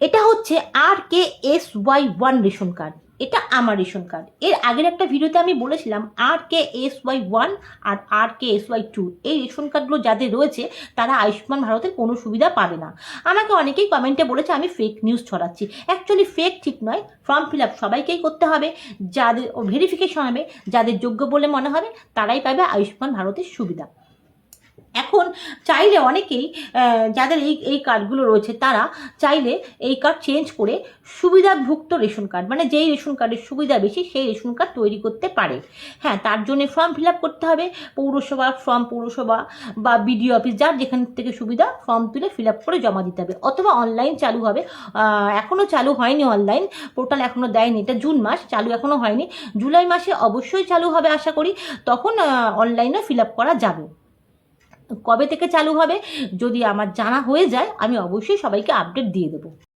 এটা হচ্ছে RKSY1 ration card. এটা আমার রেশন কার্ড। এর আগের একটা ভিডিওতে আমি বলেছিলাম RKSY1 আর RKSY2 এই রেশন কার্ডগুলো যাদের রয়েছে তারা আয়ুষ্মান ভারতের কোনো সুবিধা পাবে না। আমাকে অনেকেই কমেন্টে বলেছে আমি ফেক নিউজ ছড়াচ্ছি। অ্যাকচুয়ালি ফেক ঠিক নয়, ফর্ম ফিল আপ সবাইকেই করতে হবে, যাদের ভেরিফিকেশন হবে, যাদের যোগ্য বলে মনে হবে তারাই পাবে আয়ুষ্মান ভারতের সুবিধা। এখন চাইলে অনেকেই যাদের এই এই কার্ডগুলো রয়েছে তারা চাইলে এই কার্ড চেঞ্জ করে সুবিধাভুক্ত রেশন কার্ড, মানে যেই রেশন কার্ডের সুবিধা বেশি সেই রেশন কার্ড তৈরি করতে পারে। হ্যাঁ, তার জন্য ফর্ম ফিল আপ করতে হবে। পৌরসভা বা বিডিও অফিস, যার যেখান থেকে সুবিধা ফর্ম তুলে ফিল আপ করে জমা দিতে হবে, অথবা অনলাইন চালু হবে। এখনও চালু হয়নি, অনলাইন পোর্টাল এখনও দেয়নি, এটা জুন মাস, চালু এখনও হয়নি। জুলাই মাসে অবশ্যই চালু হবে আশা করি, তখন অনলাইনে ফিল আপ করা যাবে। কবে থেকে চালু হবে যদি আমার জানা হয়ে যায় আমি অবশ্যই সবাইকে আপডেট দিয়ে দেবো।